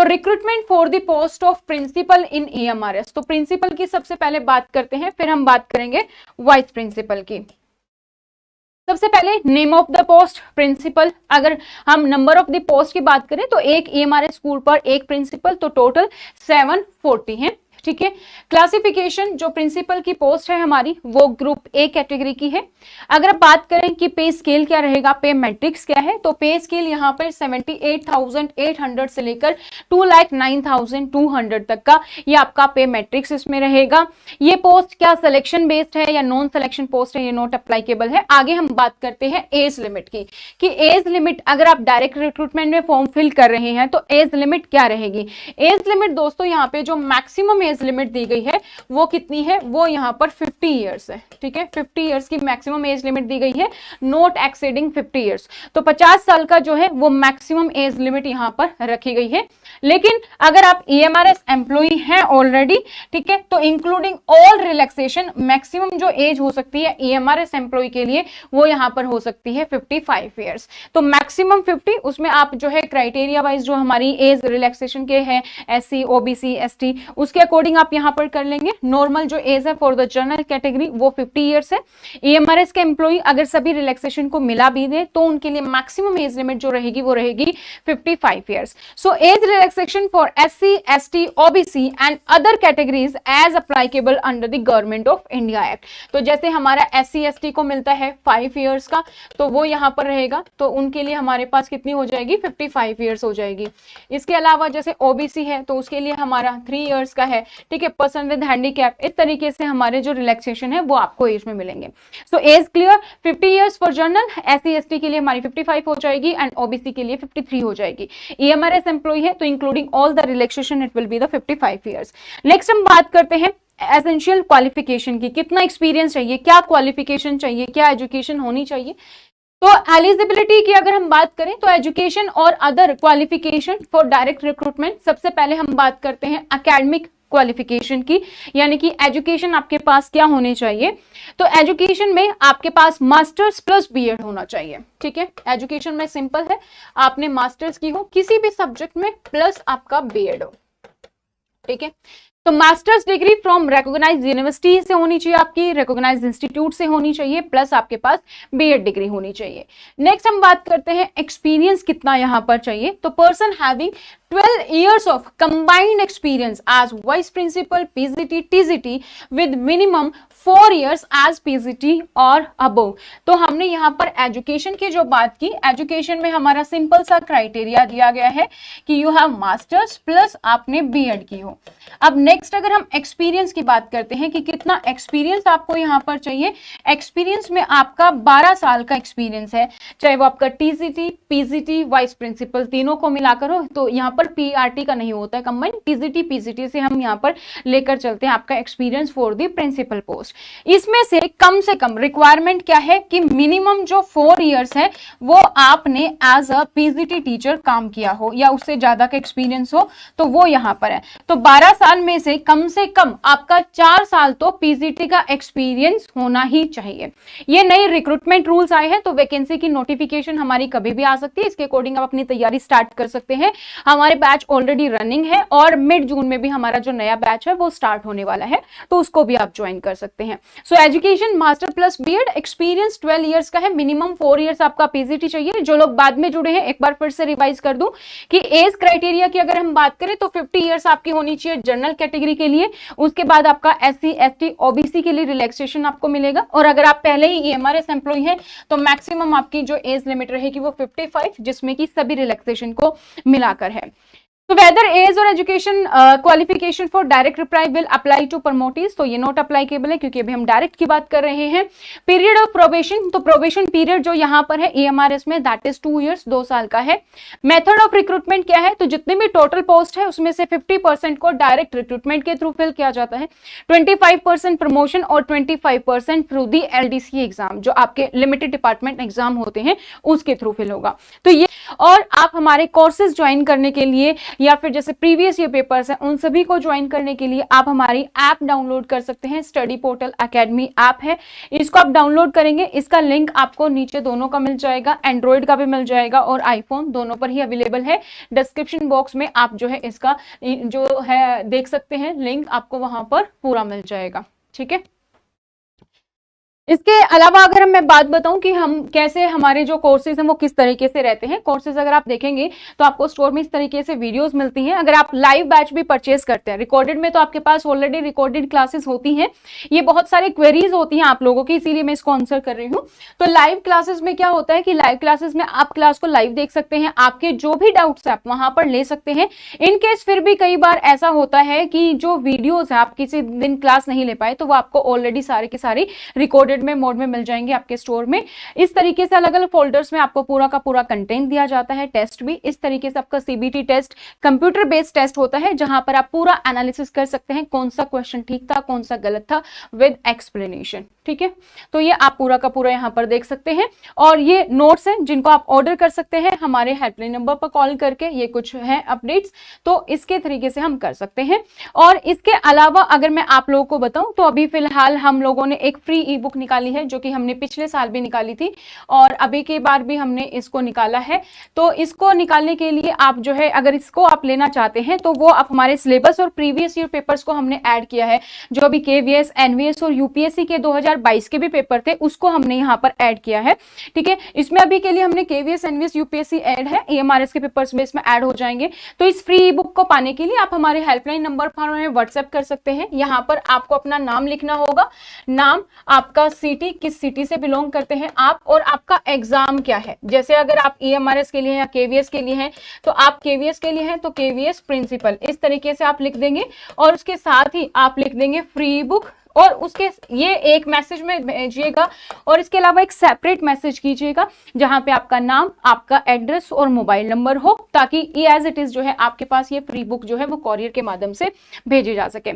तो recruitment for the post of principal in EMRS, तो principal की सबसे पहले बात करते हैं, फिर हम बात करेंगे वाइस प्रिंसिपल की। सबसे पहले name of the post principal. अगर हम नंबर ऑफ द पोस्ट की बात करें तो एक EMRS स्कूल पर एक प्रिंसिपल, तो टोटल 740 है, ठीक है। क्लासिफिकेशन जो प्रिंसिपल की पोस्ट है हमारी वो ग्रुप ए कैटेगरी की है। अगर बात करें कि पे स्केल क्या रहेगा, पे मैट्रिक्स क्या है, तो पे स्केल यहाँ पर 78,800 से लेकर 2,09,200 तक का ये आपका पे मैट्रिक्स इसमें रहेगा। ये पोस्ट क्या सिलेक्शन बेस्ड है या नॉन सिलेक्शन पोस्ट है, ये नॉट अप्लाइकेबल है। आगे हम बात करते हैं एज लिमिट की, कि एज लिमिट अगर आप डायरेक्ट रिक्रूटमेंट में फॉर्म फिल कर रहे हैं तो एज लिमिट क्या रहेगी। एज लिमिट दोस्तों यहाँ पे जो मैक्सिमम एज लिमिट दी गई है वो कितनी है, वो यहाँ पर 50 इयर्स है, ठीक है। 50 इयर्स की मैक्सिमम एज लिमिट दी गई है, नॉट एक्सीडिंग 50 इयर्स। तो 50 साल का जो है वो मैक्सिमम एज लिमिट यहाँ पर रखी गई है। लेकिन अगर आप EMRS एम्प्लॉई हैं ऑलरेडी, ठीक है, तो इंक्लूडिंग ऑल रिलैक्सेशन मैक्सिमम जो एज हो सकती है EMRS एम्प्लॉई के लिए वो यहाँ पर हो सकती है 55 इयर्स। तो मैक्सिमम 50, उसमें आप जो है क्राइटेरिया वाइज जो हमारी एज रिलैक्सेशन के हैं SC OBC ST उसके अकॉर्डिंग आप यहाँ पर कर लेंगे। नॉर्मल जो एज है फॉर द जनरल कैटेगरी वो 50 इयर्स है। EMRS के एम्प्लॉई अगर सभी रिलैक्सेशन को मिला भी दे तो उनके लिए मैक्सिमम एज लिमिट जो रहेगी वो रहेगी 55 years. So age relaxation for SC ST OBC and other categories as applicable under the government of India act. तो जैसे हमारा SC ST को मिलता है 5 इयर्स का, तो वो यहाँ पर रहेगा, तो उनके लिए हमारे पास कितनी हो जाएगी, 55 इयर्स हो जाएगी। इसके अलावा जैसे OBC है तो उसके लिए हमारा 3 इयर्स का है, ठीक है, पर्सन विद हैंडीकैप। इस तरीके से हमारे जो रिलैक्सेशन है वो आपको एज में मिलेंगे। So age clear, 50 years for general, SC ST के लिए हमारी 55 हो जाएगी एंड OBC के लिए 53 हो जाएगी। EMRS एम्प्लॉई है तो including all the relaxation it will be the 55 years. Next हम बात करते हैं एसेंशियल क्वालिफिकेशन की, कितना एक्सपीरियंस चाहिए, क्या क्वालिफिकेशन चाहिए, क्या एजुकेशन होनी चाहिए। तो एलिजिबिलिटी की अगर हम बात करें तो एजुकेशन और other qualification for direct recruitment, सबसे पहले हम बात करते हैं एकेडमिक क्वालिफिकेशन की, यानी कि एजुकेशन आपके पास क्या होनी चाहिए। तो एजुकेशन में आपके पास मास्टर्स प्लस बीएड होना चाहिए, ठीक है। एजुकेशन में सिंपल है, आपने मास्टर्स की हो किसी भी सब्जेक्ट में प्लस आपका बीएड हो, ठीक है। तो masters degree from recognised university से होनी चाहिए, आपकी रिकॉग्नाइज्ड इंस्टीट्यूट से होनी चाहिए, प्लस आपके पास बीएड डिग्री होनी चाहिए। नेक्स्ट हम बात करते हैं एक्सपीरियंस कितना यहाँ पर चाहिए। तो person having 12 years of combined experience as vice principal PGT TGT with minimum 4 years as PGT और above। तो हमने यहाँ पर एजुकेशन की जो बात की, एजुकेशन में हमारा सिंपल सा क्राइटेरिया दिया गया है कि यू हैव मास्टर्स प्लस आपने बीएड की हो। अब नेक्स्ट अगर हम एक्सपीरियंस की बात करते हैं कि कितना एक्सपीरियंस आपको यहाँ पर चाहिए। एक्सपीरियंस में आपका 12 साल का एक्सपीरियंस है, चाहे वो आपका TGT PGT वाइस प्रिंसिपल तीनों को मिलाकर हो। तो यहाँ पर PRT का नहीं होता है कंबाइन, TGT PGT से हम यहाँ पर लेकर चलते हैं आपका experience for the principal post. इसमें से कम रिक्वायरमेंट क्या है कि मिनिमम जो 4 इयर्स है वो आपने एज अ PGT टीचर काम किया हो या उससे ज्यादा का एक्सपीरियंस हो, तो वो यहाँ पर है। तो 12 साल में से कम आपका 4 साल तो PGT का एक्सपीरियंस होना ही चाहिए। ये नए रिक्रूटमेंट रूल्स आए हैं, तो वैकेंसी की नोटिफिकेशन हमारी कभी भी आ सकती है, इसके अकॉर्डिंग आप अपनी तैयारी स्टार्ट कर सकते हैं। हमारे बैच ऑलरेडी रनिंग है और मिड जून में भी हमारा जो नया बैच है वो स्टार्ट होने वाला है, तो उसको भी आप ज्वाइन कर सकते हैं। So education master plus BEd, experience 12 years का है, मिनिमम 4 इयर्स आपका PGT चाहिए। जो लोग बाद में जुड़े हैं एक बार फिर से रिवाइज कर दूं कि एज क्राइटेरिया की अगर हम बात करें तो 50 इयर्स आपकी होनी चाहिए जनरल कैटेगरी के लिए। उसके बाद आपका SC ST OBC के लिए रिलैक्सेशन आपको मिलेगा, और अगर आप पहले ही EMRS एम्प्लॉय हैं तो मैक्सिमम आपकी जो एज लिमिट रहेगी वो 55, जिसमें कि सभी रिलैक्सेशन को मिलाकर है। तो वेदर एज और education qualification for direct reply will apply to promotees, तो ये नॉट अप्लाइकेबल है क्योंकि अभी हम डायरेक्ट की बात कर रहे हैं। पीरियड ऑफ प्रोबेशन, तो प्रोबेशन पीरियड जो यहाँ पर है EMRS में दैट इज 2 इयर्स, 2 साल का है। मेथड ऑफ रिक्रूटमेंट क्या है, तो जितने भी टोटल पोस्ट है उसमें से 50% को डायरेक्ट रिक्रूटमेंट के थ्रू फिल किया जाता है, 25% प्रमोशन और 25% थ्रू दी LDC एग्जाम, जो आपके लिमिटेड डिपार्टमेंट एग्जाम होते हैं उसके थ्रू फिल होगा। तो ये, और आप हमारे कोर्सेज ज्वाइन करने के लिए या फिर जैसे प्रीवियस ईयर पेपर्स हैं उन सभी को ज्वाइन करने के लिए आप हमारी ऐप डाउनलोड कर सकते हैं। स्टडी पोर्टल एकेडमी ऐप है, इसको आप डाउनलोड करेंगे, इसका लिंक आपको नीचे दोनों का मिल जाएगा, एंड्रॉइड का भी मिल जाएगा और आईफोन दोनों पर ही अवेलेबल है। डिस्क्रिप्शन बॉक्स में आप जो है इसका जो है देख सकते हैं, लिंक आपको वहां पर पूरा मिल जाएगा। ठीक है, इसके अलावा अगर मैं बात बताऊं कि हम कैसे हमारे जो कोर्सेज हैं वो किस तरीके से रहते हैं, कोर्सेज अगर आप देखेंगे तो आपको स्टोर में इस तरीके से वीडियोस मिलती हैं। अगर आप लाइव बैच भी परचेज करते हैं, रिकॉर्डेड में तो आपके पास ऑलरेडी रिकॉर्डेड क्लासेस होती हैं, ये बहुत सारी क्वेरीज होती हैं आप लोगों की, इसीलिए मैं इसको आंसर कर रही हूँ। तो लाइव क्लासेस में क्या होता है कि लाइव क्लासेस में आप क्लास को लाइव देख सकते हैं, आपके जो भी डाउट्स है आप वहां पर ले सकते हैं। इनकेस फिर भी कई बार ऐसा होता है कि जो वीडियोज है आप किसी दिन क्लास नहीं ले पाए, तो वो आपको ऑलरेडी सारे के सारे रिकॉर्डेड में मोड में मिल जाएंगे आपके स्टोर में। इस तरीके से अलग अलग फोल्डर्स में आपको पूरा का पूरा कंटेंट दिया जाता है। टेस्ट भी इस तरीके से आपका CBT test computer based test होता है, जहां पर आप पूरा एनालिसिस कर सकते हैं कौन सा क्वेश्चन ठीक था, कौन सा गलत था, विद एक्सप्लेनेशन। ठीक है, तो ये आप पूरा का पूरा यहां पर देख सकते हैं। और ये नोट्स हैं जिनको आप ऑर्डर कर सकते हैं हमारे हेल्पलाइन नंबर पर कॉल करके, ये कुछ है अपडेट्स, तो इसके तरीके से हम कर सकते हैं। और इसके अलावा अगर मैं आप लोगों को बताऊं तो अभी फिलहाल हम लोगों ने एक फ्री ई बुक निकाली है, जो कि हमने पिछले साल भी निकाली थी और अभी के बार भी हमने इसको निकाला है। तो इसको निकालने के लिए आप जो है अगर इसको आप लेना चाहते हैं तो वो आप हमारे सिलेबस और प्रीवियस ईयर पेपर्स को हमने ऐड किया है। जो अभी केवीएस, एनवीएस और यूपीएससी के 2022 के भी पेपर थे उसको हमने यहाँ पर ऐड किया है। ठीक है, इसमें अभी के लिए हमने केवीएस, एनवीएस, यूपीएससी ऐड है, ईएमआरएस के पेपर्स में इसमें ऐड हो जाएंगे। तो इस फ्री ई बुक को पाने के लिए आप हमारे हेल्पलाइन नंबर पर हमें व्हाट्सएप कर सकते हैं। यहाँ पर आपको अपना नाम लिखना होगा, नाम, आपका सिटी, किस सिटी से बिलोंग करते हैं आप, और आपका एग्जाम क्या है। जैसे अगर आप ईएमआरएस के लिए या केवीएस के लिए हैं तो आप केवीएस के लिए हैं तो केवीएस प्रिंसिपल, इस तरीके से आप लिख देंगे और उसके साथ ही आप लिख देंगे फ्री बुक, और उसके ये एक मैसेज में भेजिएगा और इसके अलावा एक सेपरेट मैसेज कीजिएगा जहां पे आपका नाम, आपका एड्रेस और मोबाइल नंबर हो, ताकि एज इट इज जो है आपके पास ये फ्री बुक जो है वो कॉरियर के माध्यम से भेजी जा सके।